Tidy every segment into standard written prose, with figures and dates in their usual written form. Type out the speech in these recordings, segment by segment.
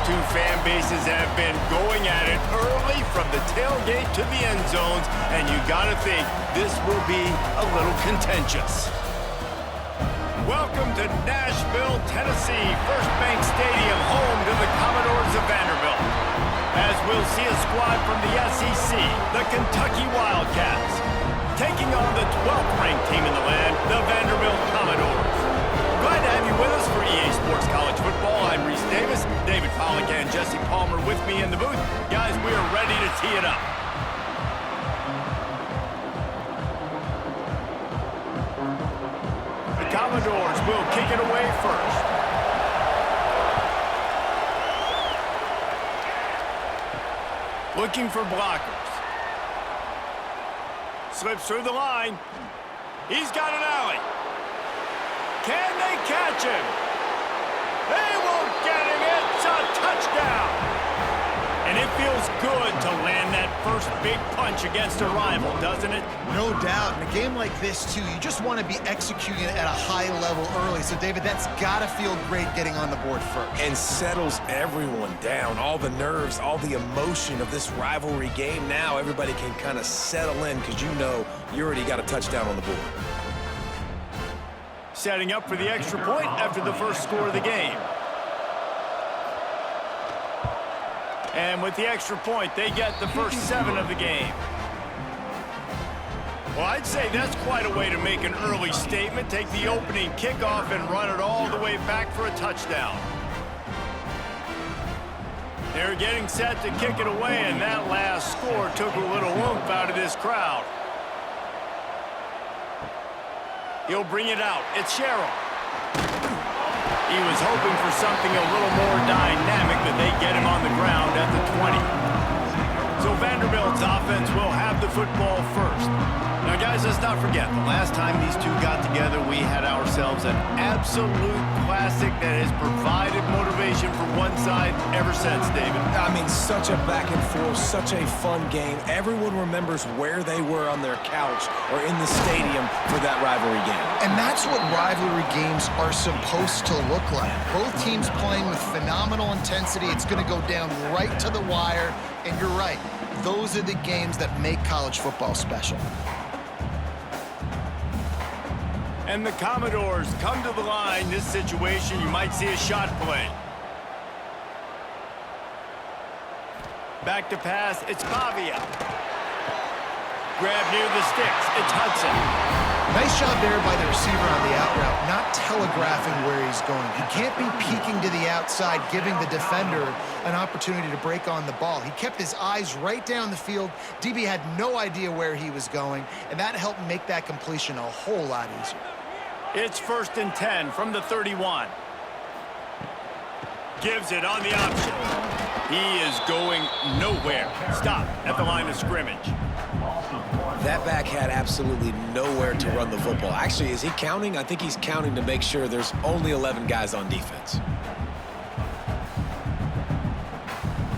two fan bases have been going at it early from the tailgate to the end zones, and you gotta think this will be a little contentious. Welcome to Nashville, Tennessee, First Bank Stadium, home to the Commodores of Vanderbilt. As we'll see a squad from the SEC, the Kentucky Wildcats, taking on the 12th ranked team in the land, the Vanderbilt Commodores. Glad to have you with us for EA Sports College Football. I'm Reese Davis, David Pollack and Jesse Palmer with me in the booth. Guys, we are ready to tee it up. The Commodores will kick it away first. Looking for blockers. Slips through the line. He's got an alley. Can they catch him? They won't get him. It's a touchdown. And it feels good to land that first big punch against a rival, doesn't it? No doubt. In a game like this, too, you just want to be executing it at a high level early. So, David, that's got to feel great getting on the board first. And settles everyone down. All the nerves, all the emotion of this rivalry game. Now everybody can kind of settle in because you know you already got a touchdown on the board. Setting up for the extra point after the first score of the game. And with the extra point, they get the first 7 of the game. Well, I'd say that's quite a way to make an early statement. Take the opening kickoff and run it all the way back for a touchdown. They're getting set to kick it away, and that last score took a little oomph out of this crowd. He'll bring it out. It's Sherrill. He was hoping for something a little more dynamic, but they get him on the ground at the 20. So Vanderbilt's offense will have the football first. Now, guys, let's not forget, the last time these two got together, we had ourselves an absolute classic that has provided motivation for one side ever since, David. I mean, such a back and forth, such a fun game. Everyone remembers where they were on their couch or in the stadium for that rivalry game. And that's what rivalry games are supposed to look like. Both teams playing with phenomenal intensity. It's going to go down right to the wire. And you're right, those are the games that make college football special. And the Commodores come to the line. This situation, you might see a shot play. Back to pass, it's Pavia. Grab near the sticks, it's Hudson. Nice job there by the receiver on the out route, not telegraphing where he's going. He can't be peeking to the outside, giving the defender an opportunity to break on the ball. He kept his eyes right down the field. DB had no idea where he was going, and that helped make that completion a whole lot easier. It's 1st and 10 from the 31. Gives it on the option. He is going nowhere. Stop at the line of scrimmage. That back had absolutely nowhere to run the football. Actually, is he counting? I think he's counting to make sure there's only 11 guys on defense.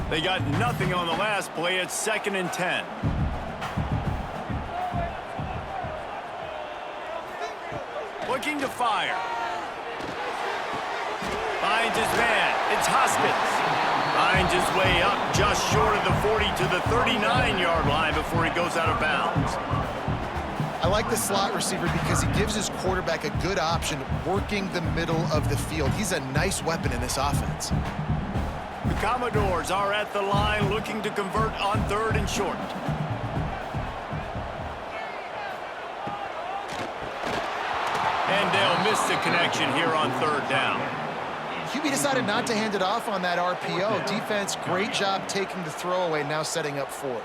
They got nothing on the last play. It's 2nd and 10. Looking to fire. Finds his man. It's Hoskins. Finds his way up just short of the 40 to the 39-yard line before he goes out of bounds. I like the slot receiver because he gives his quarterback a good option working the middle of the field. He's a nice weapon in this offense. The Commodores are at the line looking to convert on 3rd and short. And they'll miss the connection here on 3rd down. QB decided not to hand it off on that RPO. Defense, great job taking the throwaway, now setting up 4th.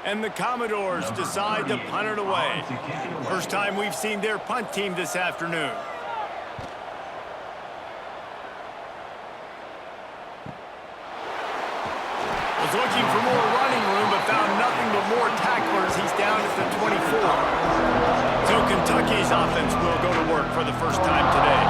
And the Commodores decide to punt it away. First time we've seen their punt team this afternoon. Was looking for more running room, but found nothing but more tacklers. He's down at the 24. So Kentucky's offense will go to work for the first time today.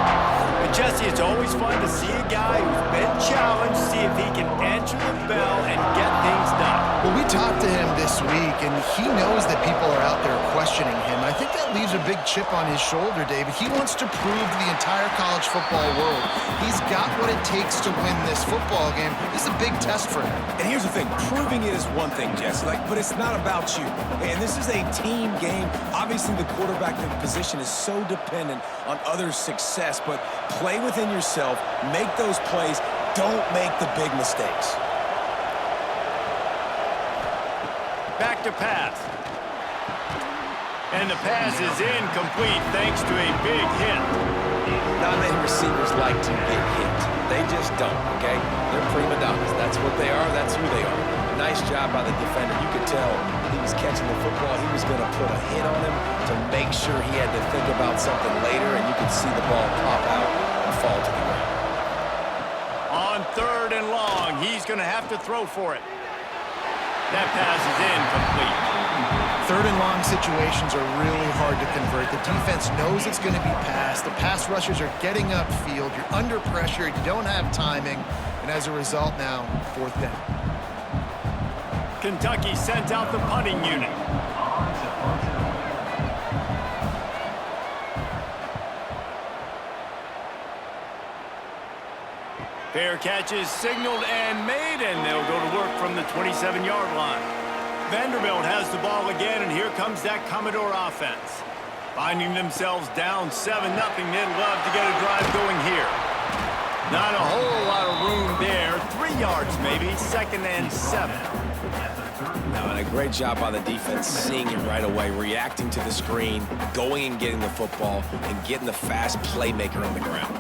But Jesse, it's always fun to see a guy who's been challenged, see if he can answer the bell and get things done. Well, we talked to him this week, and he knows that people are out there questioning him. I think that leaves a big chip on his shoulder, David. He wants to prove to the entire college football world he's got what it takes to win this football game. This is a big test for him. And here's the thing, proving it is one thing, Jesse, but it's not about you. And this is a team game. Obviously, the quarterback position is so dependent on others' success, but play within yourself, make those plays, don't make the big mistakes. Back to pass. And the pass is incomplete thanks to a big hit. Not many receivers like to get hit. They just don't, okay? They're prima donnas. That's what they are. That's who they are. Nice job by the defender. You could tell he was catching the football. He was going to put a hit on him to make sure he had to think about something later, and you could see the ball pop out and fall to the ground. On 3rd and long, he's going to have to throw for it. That pass is incomplete. 3rd and long situations are really hard to convert. The defense knows it's going to be passed. The pass rushers are getting upfield. You're under pressure. You don't have timing. And as a result now, 4th down. Kentucky sent out the punting unit. Fair catch is signaled and made, and they'll go to work from the 27-yard line. Vanderbilt has the ball again, and here comes that Commodore offense. Finding themselves down 7-0, they'd love to get a drive going here. Not a whole lot of room there. 3 yards maybe, 2nd and 7. Now, and a great job by the defense seeing it right away, reacting to the screen, going and getting the football, and getting the fast playmaker on the ground.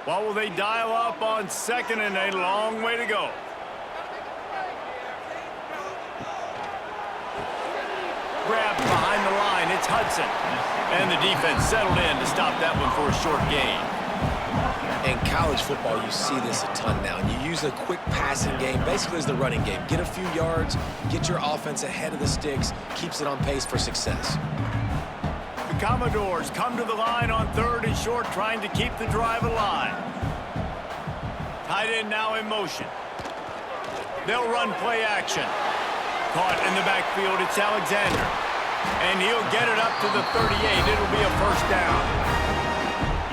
What will they dial up on 2nd and a long way to go? Grabbed behind the line, it's Hudson. And the defense settled in to stop that one for a short gain. In college football, you see this a ton now. And you use a quick passing game, basically as the running game. Get a few yards, get your offense ahead of the sticks, keeps it on pace for success. The Commodores come to the line on 3rd and short, trying to keep the drive alive. Tight end now in motion. They'll run play action. Caught in the backfield, it's Alexander. And he'll get it up to the 38. It'll be a 1st down.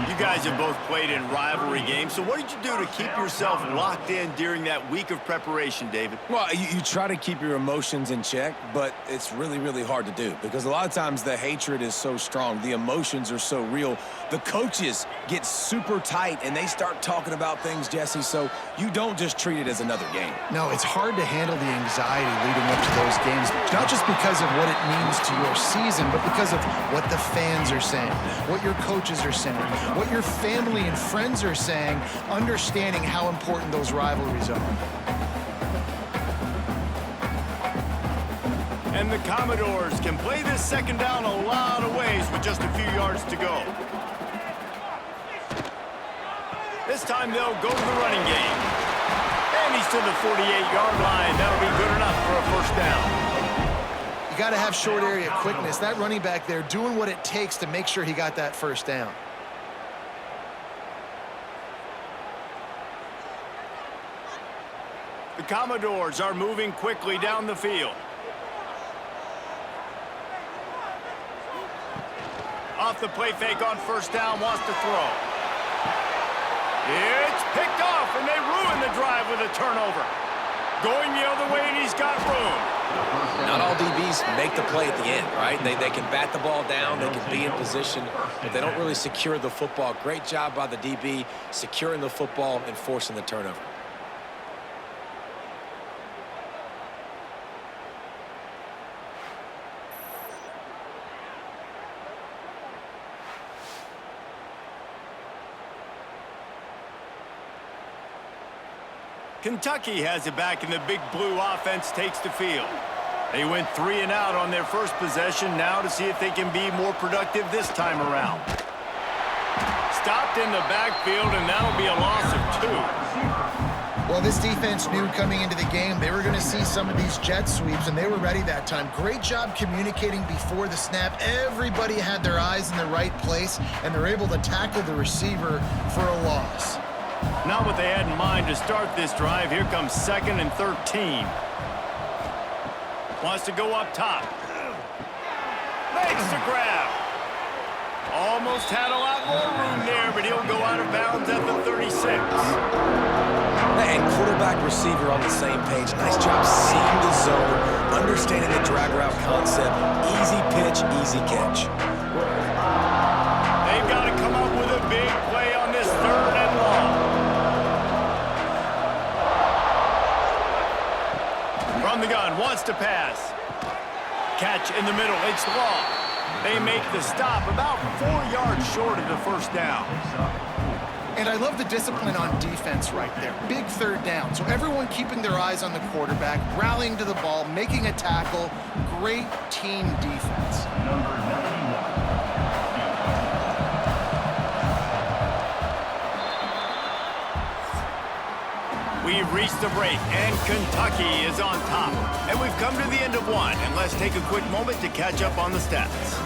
You guys have both played in rivalry games, so what did you do to keep yourself locked in during that week of preparation, David? Well, you try to keep your emotions in check, but it's really, really hard to do because a lot of times the hatred is so strong. The emotions are so real. The coaches get super tight, and they start talking about things, Jesse, so you don't just treat it as another game. No, it's hard to handle the anxiety leading up to those games, not just because of what it means to your season, but because of what the fans are saying, what your coaches are saying, what your family and friends are saying, understanding how important those rivalries are. And the Commodores can play this 2nd down a lot of ways with just a few yards to go. This time they'll go to the running game. And he's to the 48-yard line. That'll be good enough for a 1st down. You got to have short area quickness. That running back there doing what it takes to make sure he got that 1st down. The Commodores are moving quickly down the field. Off the play fake on 1st down, wants to throw. It's picked off, and they ruin the drive with a turnover. Going the other way, and he's got room. Not all DBs make the play at the end, right? They can bat the ball down, they can be in position, but they don't really secure the football. Great job by the DB securing the football and forcing the turnover. Kentucky has it back, and the big blue offense takes the field. They went 3 and out on their first possession, now to see if they can be more productive this time around. Stopped in the backfield, and that'll be a loss of 2. Well, this defense knew coming into the game they were going to see some of these jet sweeps, and they were ready that time. Great job communicating before the snap. Everybody had their eyes in the right place, and they're able to tackle the receiver for a loss. Not what they had in mind to start this drive. Here comes 2nd and 13. Wants to go up top. Makes the grab. Almost had a lot more room there, but he'll go out of bounds at the 36. And quarterback receiver on the same page. Nice job seeing the zone, understanding the drag route concept. Easy pitch, easy catch. They've got to come up with a big play on this 3rd and long. From the gun, wants to pass. Catch in the middle, it's long. They make the stop about 4 yards short of the 1st down. And I love the discipline on defense right there. Big 3rd down. So everyone keeping their eyes on the quarterback, rallying to the ball, making a tackle. Great team defense. We've reached the break, and Kentucky is on top. And we've come to the end of one, and let's take a quick moment to catch up on the stats.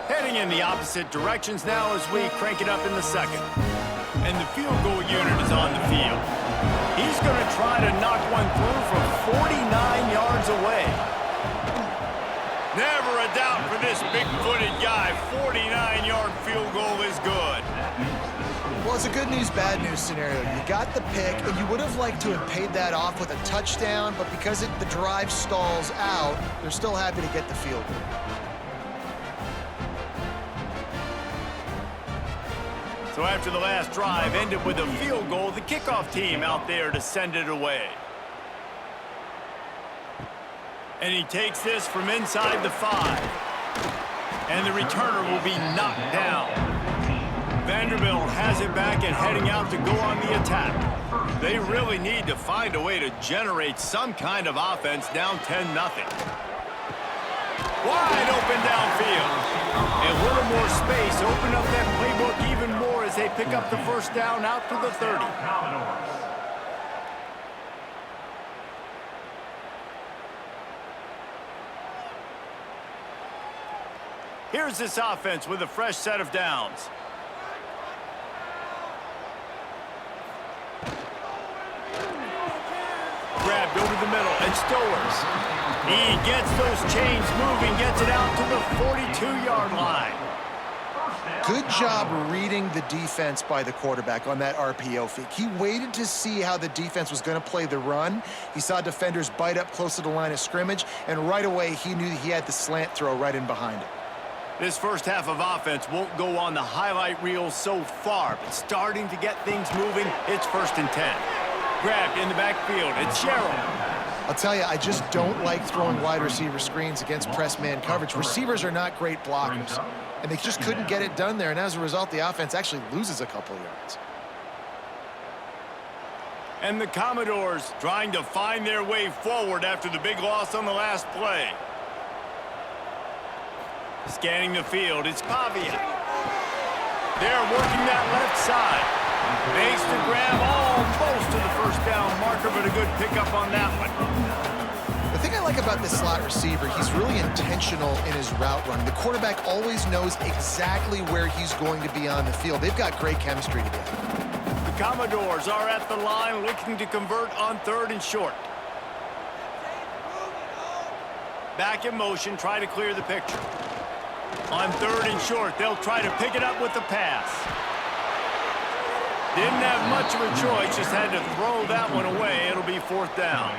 Heading in the opposite directions now as we crank it up in the 2nd. And the field goal unit is on the field. He's going to try to knock one through from 49 yards away. Never a doubt for this big-footed guy. 49-yard field goal is good. Well, it's a good news, bad news scenario. You got the pick, and you would have liked to have paid that off with a touchdown, but because the drive stalls out, they're still happy to get the field goal. So after the last drive ended with a field goal, the kickoff team out there to send it away. And he takes this from inside the 5. And the returner will be knocked down. Vanderbilt has it back and heading out to go on the attack. They really need to find a way to generate some kind of offense down 10-0. Wide open downfield. A little more space, open up that playbook even more as they pick up the 1st down out to the 30. Here's this offense with a fresh set of downs. Grabbed over the middle and Stowers. He gets those chains moving, gets it out to the 42-yard line. Good job reading the defense by the quarterback on that RPO fake. He waited to see how the defense was going to play the run. He saw defenders bite up close to the line of scrimmage, and right away he knew he had the slant throw right in behind it. This first half of offense won't go on the highlight reel so far, but starting to get things moving, it's 1st and 10. Grabbed in the backfield, it's Sherrill. I'll tell you, I just don't like throwing wide receiver screens against press man coverage. Receivers are not great blockers, and they just couldn't get it done there, and as a result, the offense actually loses a couple of yards. And the Commodores trying to find their way forward after the big loss on the last play. Scanning the field, it's Pavia. They're working that left side. Makes the grab almost to the 1st down marker, but a good pickup on that one. The thing I like about this slot receiver, he's really intentional in his route run. The quarterback always knows exactly where he's going to be on the field. They've got great chemistry together. The Commodores are at the line looking to convert on 3rd and short. Back in motion, try to clear the picture. On 3rd and short, they'll try to pick it up with the pass. Didn't have much of a choice, just had to throw that one away. It'll be 4th down.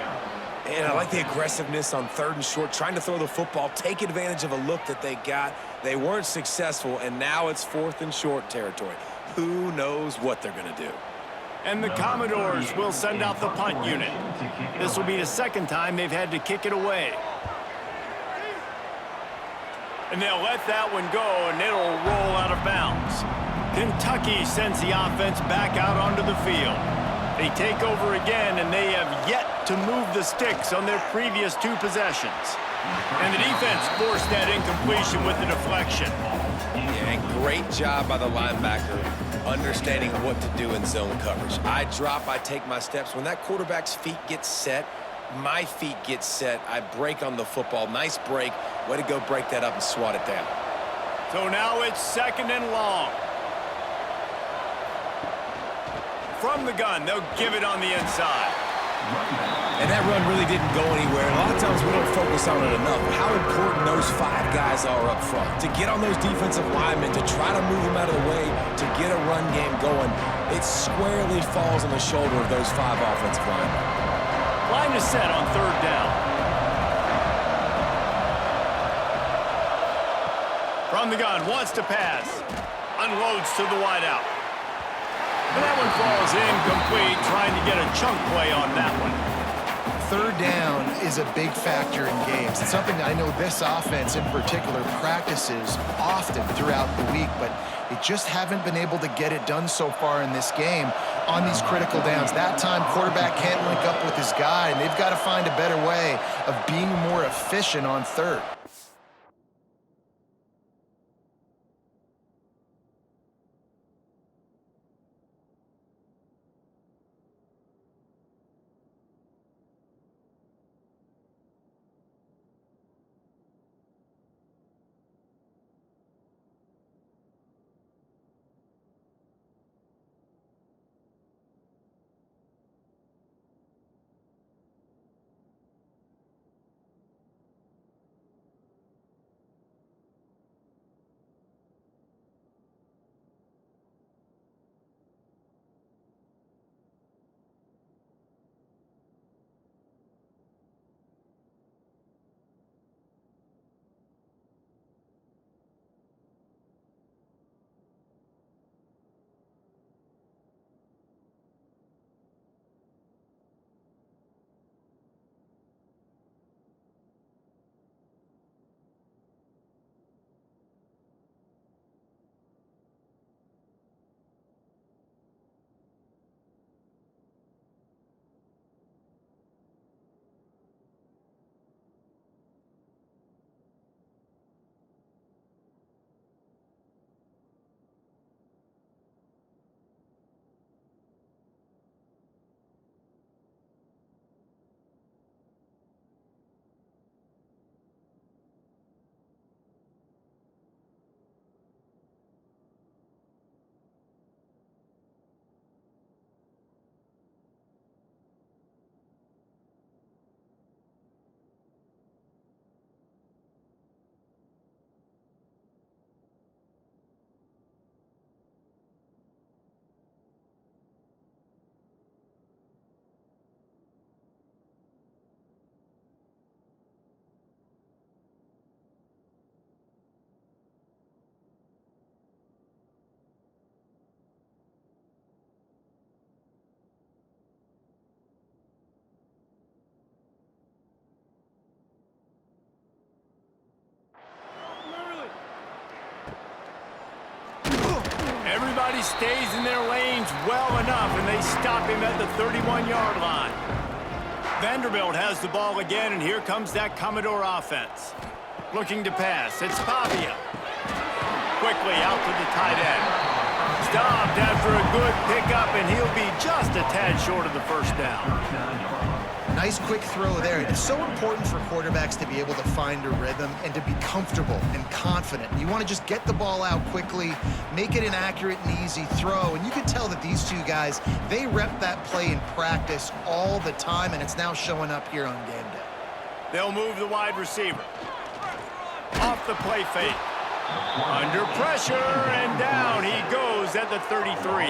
And I like the aggressiveness on 3rd and short, trying to throw the football, take advantage of a look that they got. They weren't successful, and now it's 4th and short territory. Who knows what they're going to do? And the Commodores will send out the punt unit. This will be the 2nd time they've had to kick it away. And they'll let that one go, and it'll roll out of bounds. Kentucky sends the offense back out onto the field. They take over again, and they have yet to move the sticks on their previous 2 possessions. And the defense forced that incompletion with the deflection. Yeah, and great job by the linebacker understanding what to do in zone coverage. I drop, I take my steps. When that quarterback's feet get set, my feet get set, I break on the football. Nice break. Way to go break that up and swat it down. So now it's 2nd and long. From the gun, they'll give it on the inside. And that run really didn't go anywhere. A lot of times we don't focus on it enough. How important those 5 guys are up front. To get on those defensive linemen, to try to move them out of the way, to get a run game going, it squarely falls on the shoulder of those 5 offensive linemen. Line is set on 3rd down. From the gun, wants to pass. Unloads to the wideout. And that one falls incomplete, trying to get a chunk play on that one. 3rd down is a big factor in games. It's something I know this offense in particular practices often throughout the week, but they just haven't been able to get it done so far in this game on these critical downs. That time, quarterback can't link up with his guy, and they've got to find a better way of being more efficient on 3rd. Everybody stays in their lanes well enough, and they stop him at the 31-yard line. Vanderbilt has the ball again, and here comes that Commodore offense. Looking to pass. It's Pavia. Quickly out to the tight end. Stopped after a good pickup, and he'll be just a tad short of the 1st down. Nice quick throw there. It's so important for quarterbacks to be able to find a rhythm and to be comfortable and confident. You want to just get the ball out quickly, make it an accurate and easy throw. And you can tell that these 2 guys, they rep that play in practice all the time, and it's now showing up here on game day. They'll move the wide receiver. Off the play fake. Under pressure, and down he goes at the 33.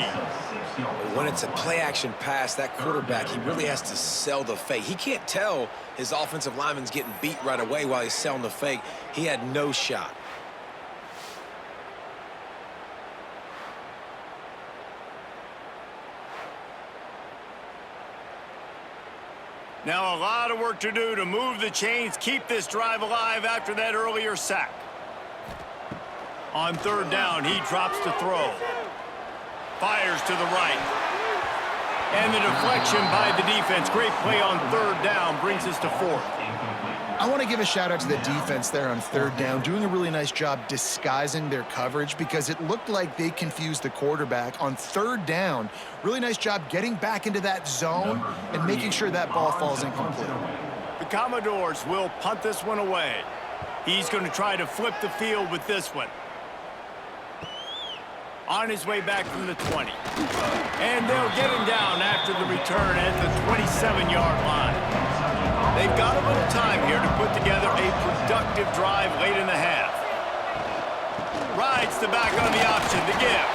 When it's a play-action pass, that quarterback, he really has to sell the fake. He can't tell his offensive lineman's getting beat right away while he's selling the fake. He had no shot. Now a lot of work to do to move the chains, keep this drive alive after that earlier sack. On 3rd down, he drops to throw. Fires to the right. And the deflection by the defense. Great play on 3rd down brings us to 4th. I want to give a shout out to the defense there on 3rd down, doing a really nice job disguising their coverage because it looked like they confused the quarterback on 3rd down. Really nice job getting back into that zone and making sure that ball falls incomplete. The Commodores will punt this one away. He's going to try to flip the field with this one. on his way back from the 20. And they'll get him down after the return at the 27-yard line. They've got a little time here to put together a productive drive late in the half. Rides the back on the option to give.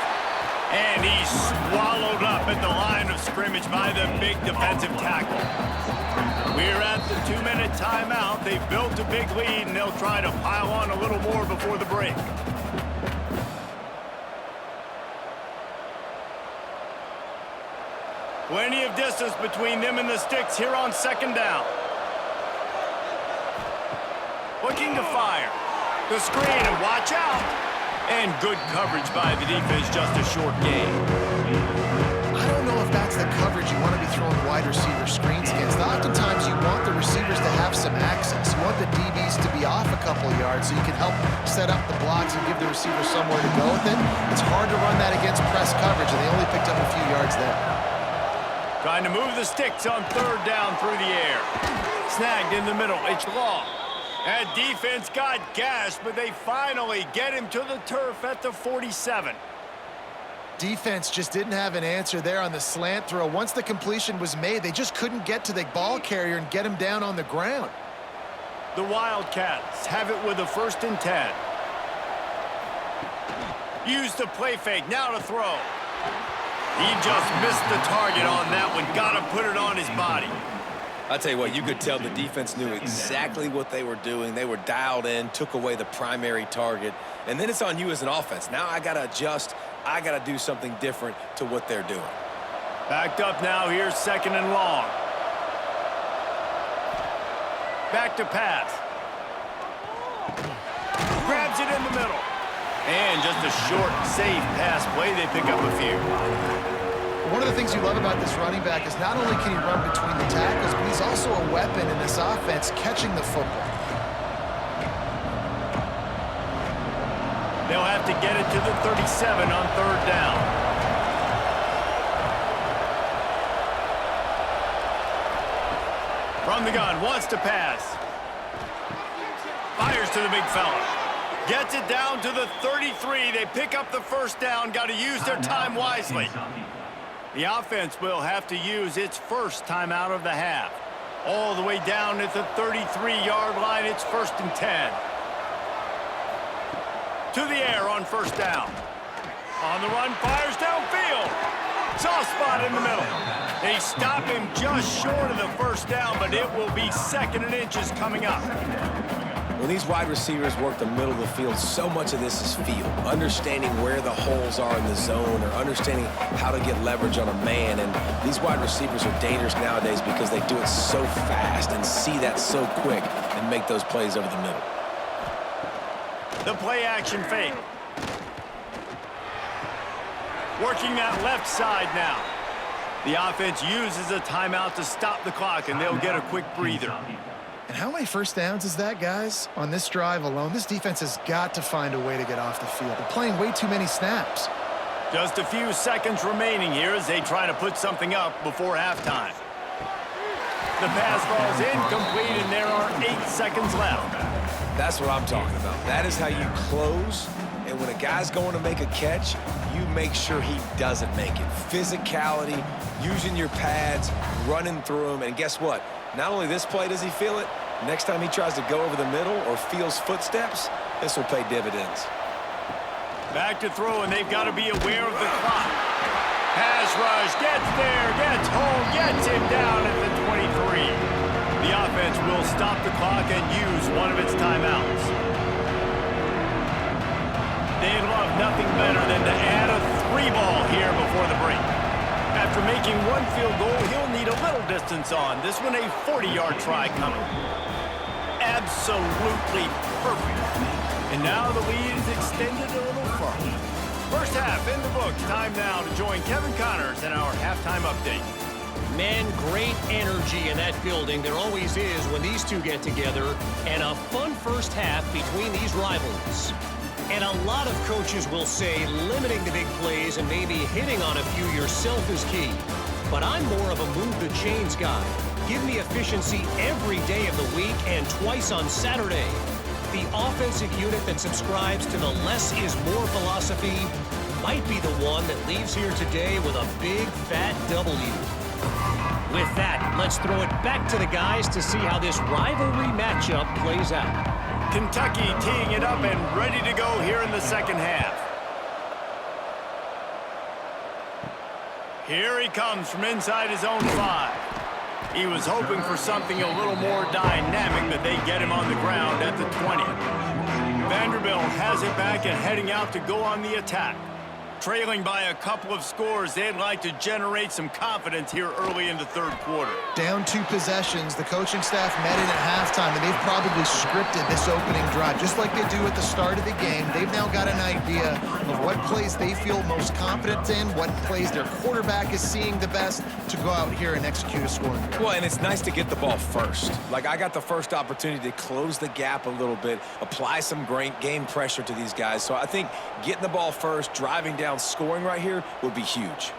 And he's swallowed up at the line of scrimmage by the big defensive tackle. We're at the 2-minute timeout. They've built a big lead, and they'll try to pile on a little more before the break. Plenty of distance between them and the sticks here on second down. Looking to fire. The screen, and watch out. And good coverage by the defense, just a short gain. I don't know if that's the coverage you want to be throwing wide receiver screens against. Oftentimes you want the receivers to have some access. You want the DBs to be off a couple of yards so you can help set up the blocks and give the receiver somewhere to go with it. It's hard to run that against press coverage, and they only picked up a few yards there. Trying to move the sticks on third down through the air. Snagged in the middle. It's long. That defense got gashed, but they finally get him to the turf at the 47. Defense just didn't have an answer there on the slant throw. Once the completion was made, they just couldn't get to the ball carrier and get him down on the ground. The Wildcats have it with a 1st and 10. Use the play fake, now to throw. He just missed the target on that one. Got to put it on his body. I'll tell you what, you could tell the defense knew exactly what they were doing. They were dialed in, took away the primary target, and then it's on you as an offense. Now I got to adjust. I got to do something different to what they're doing. Backed up now, here's 2nd and long. Back to pass. Grabs it in the middle. And just a short, safe pass play. They pick up a few. One of the things you love about this running back is not only can he run between the tackles, but he's also a weapon in this offense catching the football. They'll have to get it to the 37 on 3rd down. From the gun, wants to pass. Fires to the big fella. Gets it down to the 33. They pick up the 1st down. Got to use their time wisely. The offense will have to use its first timeout of the half. All the way down at the 33-yard line, it's 1st and 10. To the air on 1st down. On the run, fires downfield. Soft spot in the middle. They stop him just short of the 1st down, but it will be 2nd and inches coming up. When these wide receivers work the middle of the field, so much of this is feel. Understanding where the holes are in the zone or understanding how to get leverage on a man. And these wide receivers are dangerous nowadays because they do it so fast and see that so quick and make those plays over the middle. The play action fake. Working that left side now. The offense uses a timeout to stop the clock, and they'll get a quick breather. And how many 1st downs is that, guys? On this drive alone, this defense has got to find a way to get off the field. They're playing way too many snaps. Just a few seconds remaining here as they try to put something up before halftime. The pass falls incomplete, and there are 8 seconds left. That's what I'm talking about. That is how you close. And when a guy's going to make a catch, you make sure he doesn't make it. Physicality, using your pads, running through them. And guess what? Not only this play does he feel it, next time he tries to go over the middle or feels footsteps, this will pay dividends. Back to throw, and they've got to be aware of the clock. Pass rush, gets there, gets home, gets him down at the 23. The offense will stop the clock and use one of its timeouts. They'd love nothing better than to add a 3-ball here before the break. After making one field goal, he'll need a little distance on. This one a 40-yard try coming. Absolutely perfect. And now the lead is extended a little further. First half in the books. Time now to join Kevin Connors in our halftime update. Man, great energy in that building. There always is when these two get together. And a fun first half between these rivals. And a lot of coaches will say limiting the big plays and maybe hitting on a few yourself is key. But I'm more of a move the chains guy. Give me efficiency every day of the week and twice on Saturday. The offensive unit that subscribes to the less is more philosophy might be the one that leaves here today with a big, fat W. With that, let's throw it back to the guys to see how this rivalry matchup plays out. Kentucky teeing it up and ready to go here in the second half. Here he comes from inside his own 5. He was hoping for something a little more dynamic, but they get him on the ground at the 20. Vanderbilt has it back and heading out to go on the attack. Trailing by a couple of scores, they'd like to generate some confidence here early in the third quarter. Down 2 possessions, the coaching staff met in at halftime, and they've probably scripted this opening drive. Just like they do at the start of the game, they've now got an idea of what plays they feel most confident in, what plays their quarterback is seeing the best to go out here and execute a scoring drive. Well, and it's nice to get the ball first. Like, I got the first opportunity to close the gap a little bit, apply some great game pressure to these guys. So I think getting the ball first, driving down, scoring right here would be huge.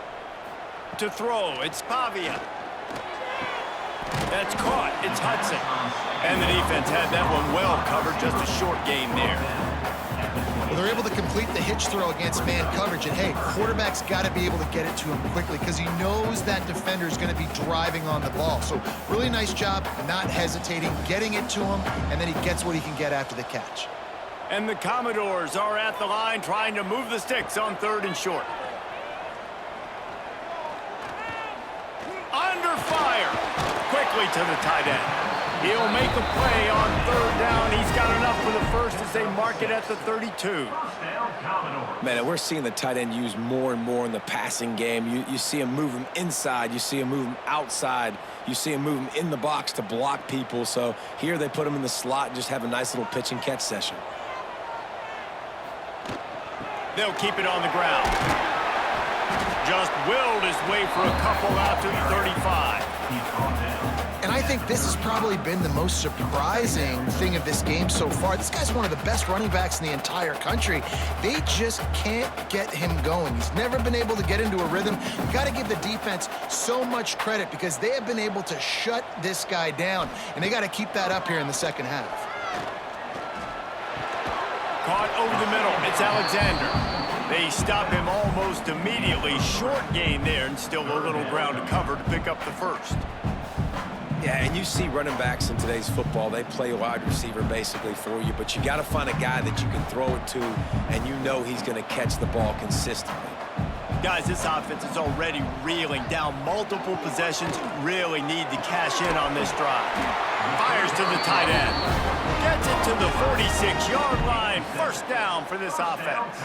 To throw, it's Pavia. That's caught. It's Hudson. And the defense had that one well covered. Just a short gain there. Well, they're able to complete the hitch throw against man coverage. And, hey, quarterback's got to be able to get it to him quickly because he knows that defender is going to be driving on the ball. So really nice job not hesitating, getting it to him, and then he gets what he can get after the catch. And the Commodores are at the line trying to move the sticks on 3rd and short. Under fire. Quickly to the tight end. He'll make a play on 3rd down. He's got enough for the first as they mark it at the 32. Man, and we're seeing the tight end used more and more in the passing game. You see him move him inside. You see him move him outside. You see him move him in the box to block people. So here they put him in the slot and just have a nice little pitch and catch session. They'll keep it on the ground. Just willed his way for a couple out to the 35. And I think this has probably been the most surprising thing of this game so far. This guy's one of the best running backs in the entire country. They just can't get him going. He's never been able to get into a rhythm. You've got to give the defense so much credit because they have been able to shut this guy down, and they got to keep that up here in the second half. Caught over the middle. It's Alexander. They stop him almost immediately. Short gain there and still a little ground to cover to pick up the first. Yeah, and you see running backs in today's football, they play a wide receiver basically for you, but you got to find a guy that you can throw it to and you know he's going to catch the ball consistently. Guys, this offense is already reeling down multiple possessions. Really need to cash in on this drive. Fires to the tight end. Gets it to the 46-yard line. First down for this offense.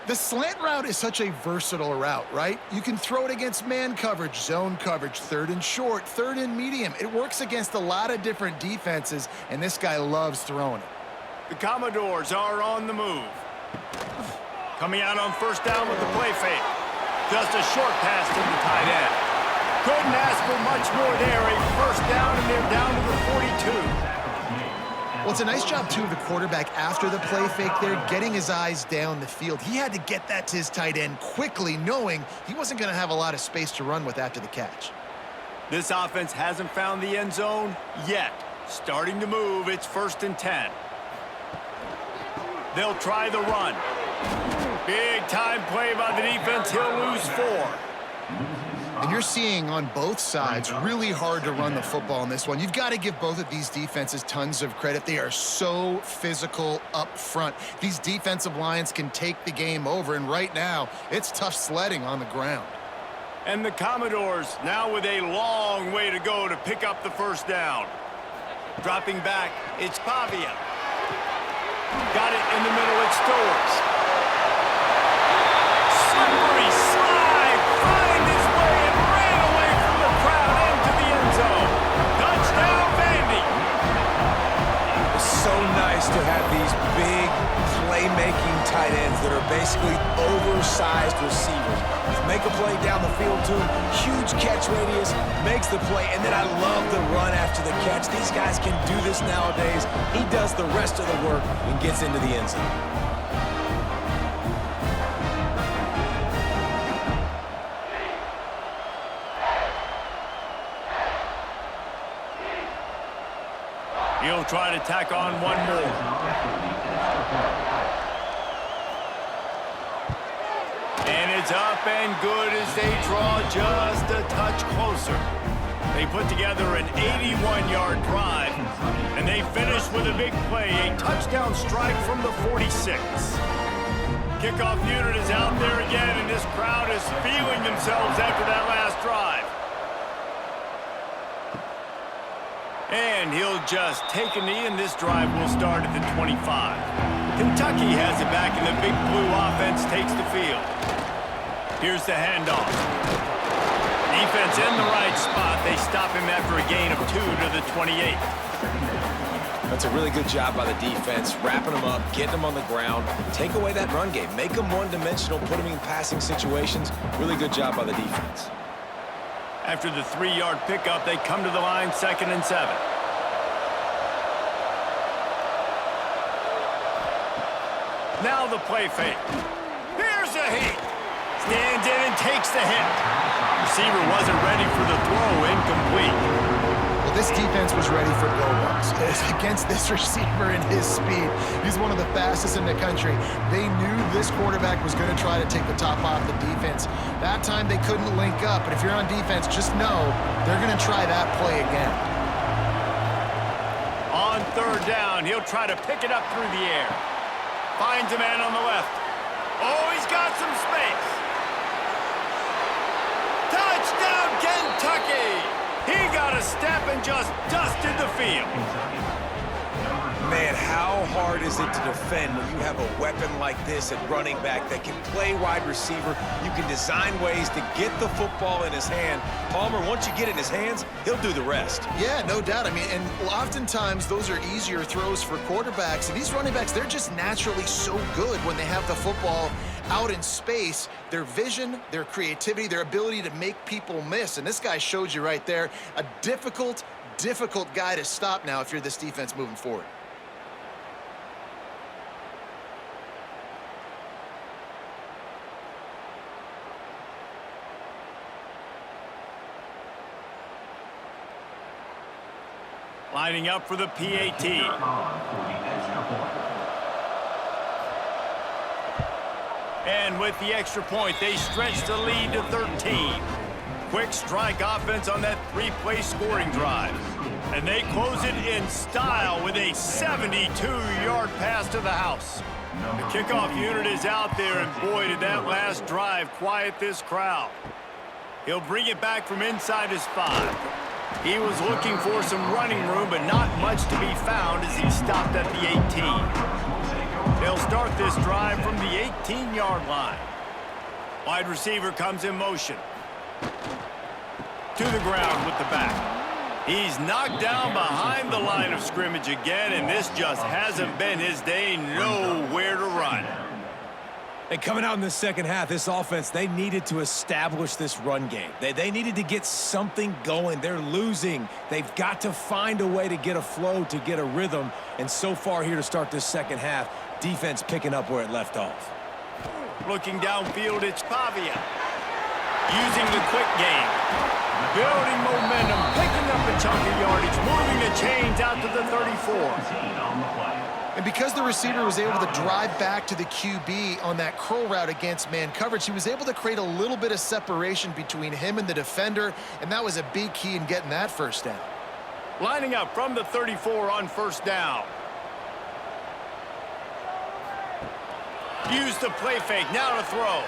The slant route is such a versatile route, right? You can throw it against man coverage, zone coverage, 3rd and short, 3rd and medium. It works against a lot of different defenses, and this guy loves throwing it. The Commodores are on the move. Coming out on first down with the play fake. Just a short pass to the tight end. Couldn't ask for much more there. A first down, and they're down to the 42. Well, it's a nice job, too, of the quarterback after the play fake there, getting his eyes down the field. He had to get that to his tight end quickly, knowing he wasn't going to have a lot of space to run with after the catch. This offense hasn't found the end zone yet. Starting to move. It's 1st and 10. They'll try the run. Big time play by the defense. He'll lose 4. And you're seeing on both sides really hard to run the football in this one. You've got to give both of these defenses tons of credit. They are so physical up front. These defensive lines can take the game over, and right now, it's tough sledding on the ground. And the Commodores now with a long way to go to pick up the first down. Dropping back, it's Pavia. Got it in the middle, it's Stores. Slippery slide, find his way and ran away from the crowd into the end zone. Touchdown, Vandy. It's so nice to have these big playmaking tight ends that are basically oversized receivers. Make a play down the field to him, huge catch radius, makes the play, and then I love the run after the catch. These guys can do this nowadays. He does the rest of the work and gets into the end zone. He'll try to tack on one more. is up and good as they draw just a touch closer. They put together an 81-yard drive, and they finish with a big play, a touchdown strike from the 46. Kickoff unit is out there again, and this crowd is feeling themselves after that last drive. And he'll just take a knee, and this drive will start at the 25. Kentucky has it back, and the big blue offense takes the field. Here's the handoff. Defense in the right spot. They stop him after a gain of 2 to the 28. That's a really good job by the defense, wrapping them up, getting them on the ground, take away that run game, make them one-dimensional, put them in passing situations. Really good job by the defense. After the 3-yard pickup, they come to the line, 2nd and 7. Now the play fake. Here's a heat. Stands in and takes the hit. Receiver wasn't ready for the throw, incomplete. Well, this defense was ready for go-bucks. Against this receiver and his speed, he's one of the fastest in the country. They knew this quarterback was going to try to take the top off the defense. That time they couldn't link up, but if you're on defense, just know they're going to try that play again. On 3rd down, he'll try to pick it up through the air. Finds a man on the left. Oh, he's got some space. Touchdown, Kentucky! He got a step and just dusted the field. Man, how hard is it to defend when you have a weapon like this at running back that can play wide receiver? You can design ways to get the football in his hand. Palmer, once you get it in his hands, he'll do the rest. Yeah, no doubt. I mean, and oftentimes those are easier throws for quarterbacks. And these running backs, they're just naturally so good when they have the football out in space. Their vision, their creativity, their ability to make people miss. And this guy showed you right there, a difficult guy to stop now if you're this defense moving forward. Lining up for the PAT. And with the extra point, they stretch the lead to 13. Quick strike offense on that 3-play scoring drive. And they close it in style with a 72-yard pass to the house. The kickoff unit is out there, and boy, did that last drive quiet this crowd. He'll bring it back from inside his 5. He was looking for some running room, but not much to be found as he stopped at the 18. They'll start this drive from the 18-yard line. Wide receiver comes in motion. To the ground with the back. He's knocked down behind the line of scrimmage again, and this just hasn't been his day. Nowhere to run. And coming out in the second half, this offense, they needed to establish this run game. They needed to get something going. They're losing. They've got to find a way to get a flow, to get a rhythm. And so far here to start this second half, defense picking up where it left off. Looking downfield, it's Pavia. Using the quick game. Building momentum, picking up a chunk of yardage, moving the chains out to the 34. And because the receiver was able to drive back to the QB on that curl route against man coverage, he was able to create a little bit of separation between him and the defender, and that was a big key in getting that first down. Lining up from the 34 on 1st down. Use the play fake, now to throw.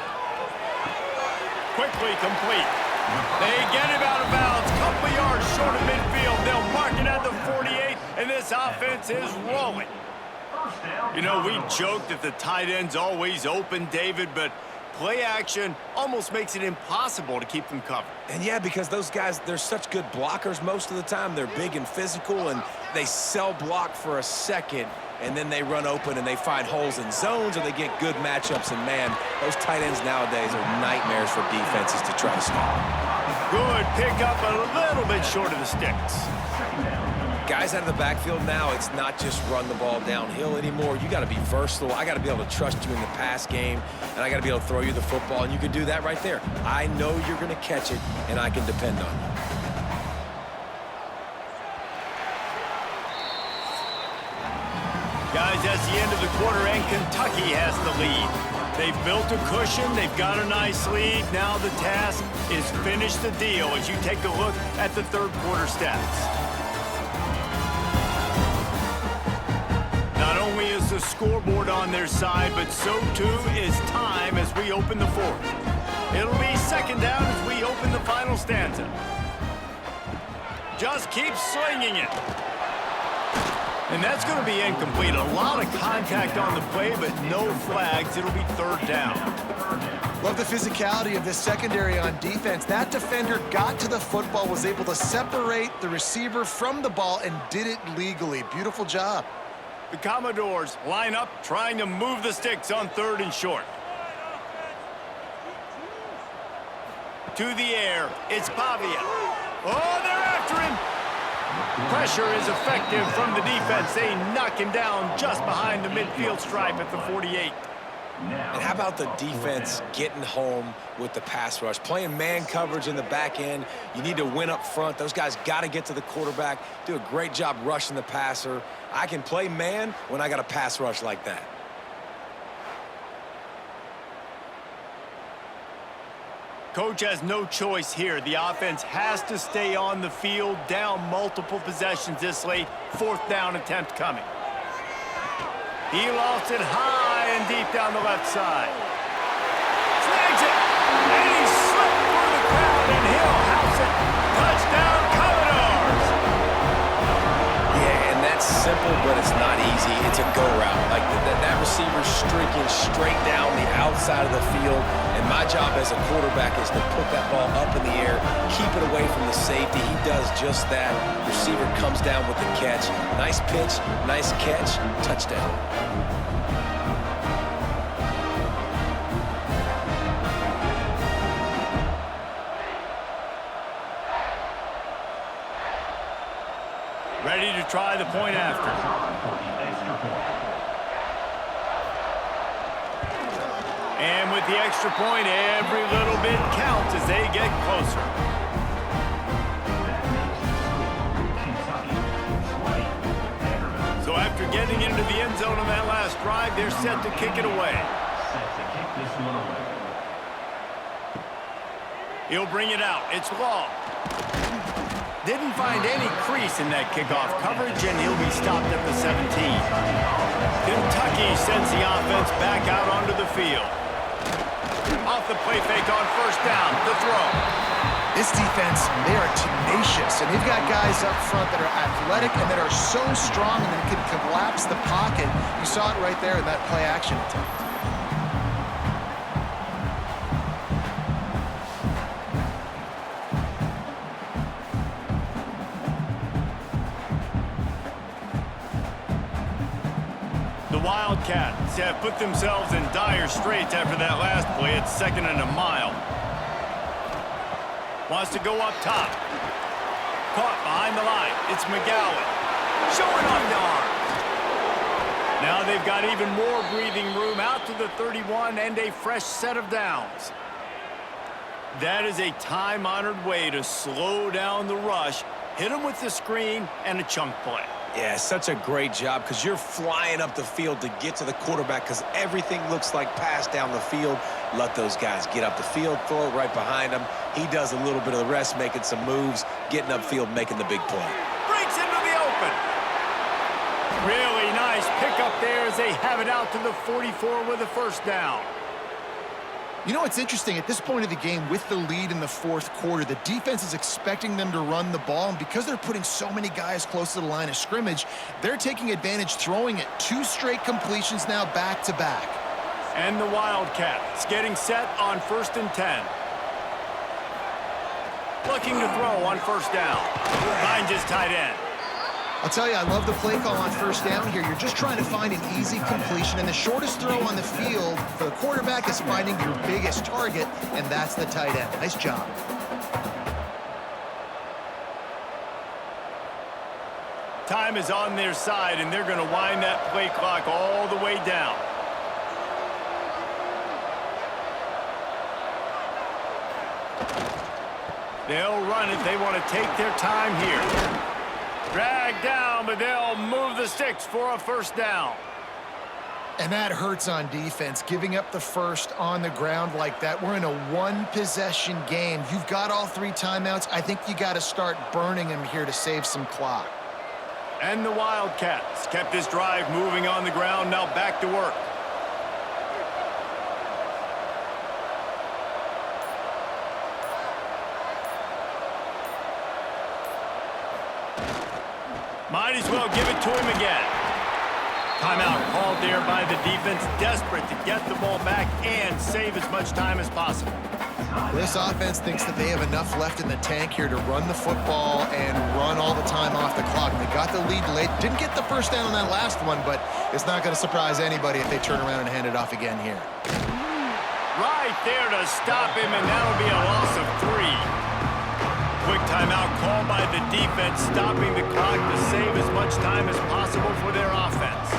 Quickly complete. They get him out of bounds, couple yards short of midfield. They'll mark it at the 48, and this offense is rolling. You know, we joke that the tight end's always open, David, but play action almost makes it impossible to keep them covered. And yeah, because those guys, they're such good blockers most of the time. They're big and physical, and they sell block for a second, and then they run open and they find holes in zones, or they get good matchups. And man, those tight ends nowadays are nightmares for defenses to try to stop. Good pickup, a little bit short of the sticks. Guys out of the backfield now, it's not just run the ball downhill anymore. You got to be versatile. I got to be able to trust you in the pass game, and I got to be able to throw you the football, and you can do that right there. I know you're going to catch it, and I can depend on you. Got Guys, that's the end of the quarter, and Kentucky has the lead. They've built a cushion. They've got a nice lead. Now the task is finish the deal as you take a look at the third quarter stats. Not only is the scoreboard on their side, but so too is time as we open the fourth. It'll be second down as we open the final stanza. Just keep slinging it. And that's going to be incomplete. A lot of contact on the play, but no flags. It'll be third down. Love the physicality of this secondary on defense. That defender got to the football, was able to separate the receiver from the ball, and did it legally. Beautiful job. The Commodores line up, trying to move the sticks on third and short. To the air, it's Pavia. Oh, they're after him. Pressure is effective from the defense. They knock him down just behind the midfield stripe at the 48. And how about the defense getting home with the pass rush? Playing man coverage in the back end. You need to win up front. Those guys got to get to the quarterback, do a great job rushing the passer. I can play man when I got a pass rush like that. Coach has no choice here. The offense has to stay on the field, down multiple possessions this late. Fourth down attempt coming. He lost it high and deep down the left side. Snags it, and he slipped through the crowd, and he'll house it. Touchdown, Commodores! Yeah, and that's simple, but it's not easy. It's a go route. Like that receiver's streaking straight down the outside of the field, and my job as a quarterback is to put that ball up in the air, keep it away from the safety. He does just that. Receiver comes down with the catch. Nice pitch, nice catch, touchdown. Ready to try the point after. And with the extra point, every little bit counts as they get closer. So after getting into the end zone on that last drive, they're set to kick it away. He'll bring it out. It's long. Didn't find any crease in that kickoff coverage, and he'll be stopped at the 17. Kentucky sends the offense back out onto the field. Off the play fake on first down, the throw. This defense, they are tenacious, and they've got guys up front that are athletic and that are so strong and that can collapse the pocket. You saw it right there in that play action attempt. Wildcats have put themselves in dire straits after that last play. It's second and a mile. Wants to go up top. Caught behind the line. It's McGowan. Showing off the arms. Now they've got even more breathing room out to the 31 and a fresh set of downs. That is a time-honored way to slow down the rush, hit them with the screen, and a chunk play. Yeah, such a great job because you're flying up the field to get to the quarterback because everything looks like pass down the field. Let those guys get up the field, throw it right behind him. He does a little bit of the rest, making some moves, getting upfield, making the big play. Breaks into the open. Really nice pickup there as they have it out to the 44 with a first down. You know what's interesting? At this point of the game, with the lead in the fourth quarter, the defense is expecting them to run the ball, and because they're putting so many guys close to the line of scrimmage, they're taking advantage, throwing it. 2 straight completions now back-to-back. And the Wildcats getting set on first and 10. Looking to throw on first down. Finds his tight end. I'll tell you, I love the play call on first down here. You're just trying to find an easy completion, and the shortest throw on the field for the quarterback is finding your biggest target, and that's the tight end. Nice job. Time is on their side, and they're going to wind that play clock all the way down. They'll run it. They want to take their time here. Dragged down, but they'll move the sticks for a first down. And that hurts on defense, giving up the first on the ground like that. We're in a one-possession game. You've got all 3 timeouts. I think you got to start burning them here to save some clock. And the Wildcats kept this drive moving on the ground. Now back to work. Might as well give it to him again. Timeout called there by the defense, desperate to get the ball back and save as much time as possible. This offense thinks that they have enough left in the tank here to run the football and run all the time off the clock. They got the lead late. Didn't get the first down on that last one, but it's not going to surprise anybody if they turn around and hand it off again here. Right there to stop him, and that'll be a loss of 3. Quick timeout called by the defense, stopping the clock to save as much time as possible for their offense.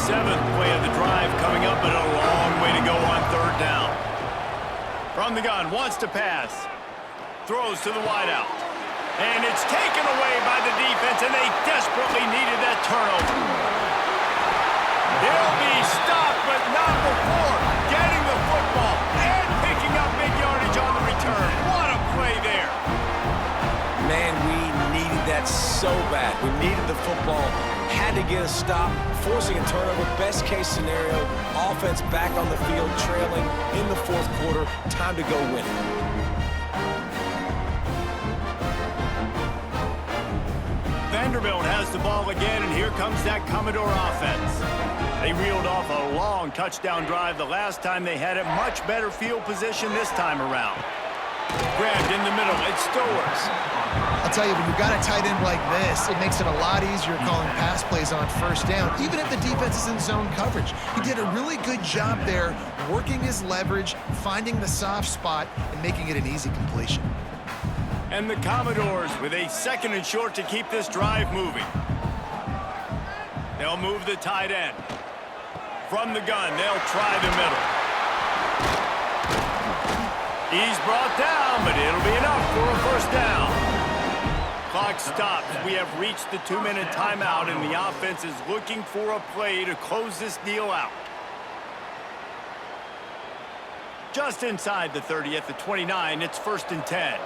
7th play of the drive coming up, but a long way to go on 3rd down. From the gun, wants to pass. Throws to the wideout. And it's taken away by the defense, and they desperately needed that turnover. They'll be stopped, but not before getting the football and picking up big yardage on the return. What a play there. Man, we needed that so bad. We needed the football, had to get a stop, forcing a turnover. Best case scenario, offense back on the field, trailing in the 4th quarter. Time to go win it. Vanderbilt has the ball again, and here comes that Commodore offense. They reeled off a long touchdown drive the last time they had it. Much better field position this time around. Grabbed in the middle, it's Stowers. I'll tell you, when you've got a tight end like this, it makes it a lot easier calling pass plays on 1st down, even if the defense is in zone coverage. He did a really good job there, working his leverage, finding the soft spot, and making it an easy completion. And the Commodores with a 2nd and short to keep this drive moving. They'll move the tight end. From the gun, they'll try the middle. He's brought down, but it'll be enough for a 1st down. Clock stops. We have reached the 2-minute timeout, and the offense is looking for a play to close this deal out. Just inside the 30 at the 29, it's 1st and 10.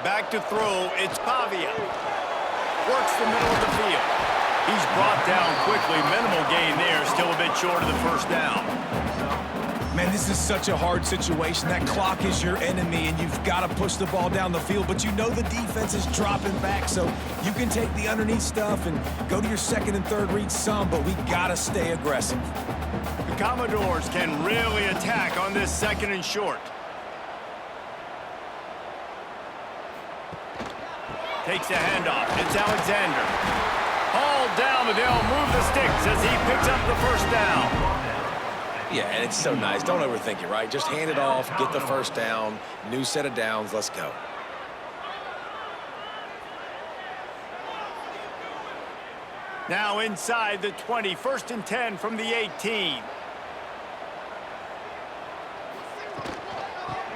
Back to throw, it's Pavia. Works the middle of the field. He's brought down quickly. Minimal gain there, still a bit short of the 1st down. Man, this is such a hard situation. That clock is your enemy, and you've got to push the ball down the field, but you know the defense is dropping back, so you can take the underneath stuff and go to your 2nd and 3rd read some, but we got to stay aggressive. The Commodores can really attack on this 2nd and short. Takes a handoff. It's Alexander. Hauled down, but they'll move the sticks as he picks up the 1st down. Yeah, and it's so nice. Don't overthink it, right? Just hand it off, get the 1st down, new set of downs, let's go. Now inside the 20, 1st and 10 from the 18.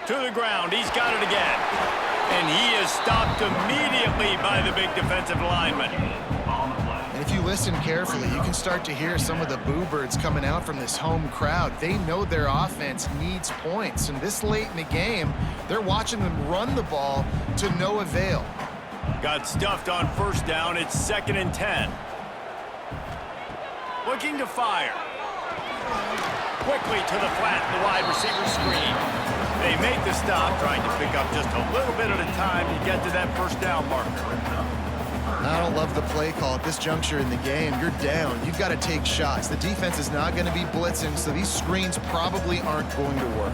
To the ground, he's got it again. And he is stopped immediately by the big defensive lineman. And if you listen carefully, you can start to hear some of the boo birds coming out from this home crowd. They know their offense needs points, and this late in the game, they're watching them run the ball to no avail. Got stuffed on 1st down. It's 2nd and 10. Looking to fire. Quickly to the flat, the wide receiver screen. They make the stop, trying to pick up just a little bit at a time to get to that 1st down marker. I don't love the play call at this juncture in the game. You're down. You've got to take shots. The defense is not going to be blitzing, so these screens probably aren't going to work.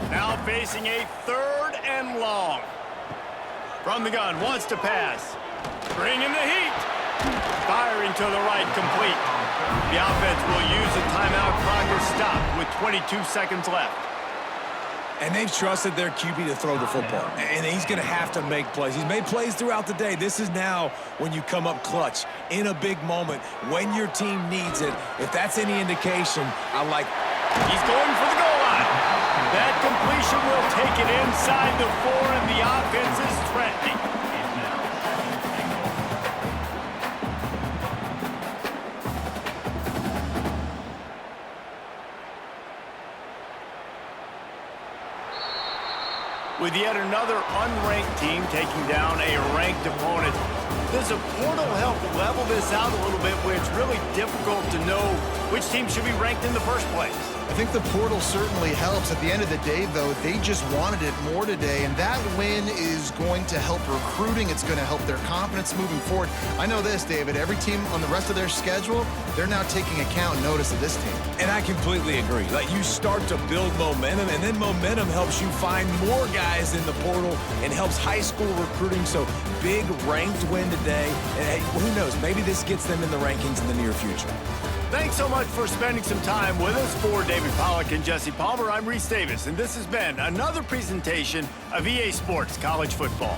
Now facing a 3rd and long. From the gun, wants to pass. Bringing the heat. Firing to the right, complete. The offense will use a timeout clock or stop with 22 seconds left. And they've trusted their QB to throw the football. And he's going to have to make plays. He's made plays throughout the day. This is now when you come up clutch in a big moment when your team needs it. If that's any indication, I like. He's going for the goal line. That completion will take it inside the 4, and the offense is threatening. yet another unranked team taking down a ranked opponent. Does a portal help level this out a little bit where it's really difficult to know which team should be ranked in the first place? I think the portal certainly helps. At the end of the day, though, they just wanted it more today, and that win is going to help recruiting. It's going to help their confidence moving forward. I know this, David, every team on the rest of their schedule, they're now taking account and notice of this team. And I completely agree. Like, you start to build momentum, and then momentum helps you find more guys in the portal and helps high school recruiting. So big ranked win today. And hey, who knows, maybe this gets them in the rankings in the near future. Thanks so much for spending some time with us. For David Pollack and Jesse Palmer, I'm Reese Davis, and this has been another presentation of EA Sports College Football.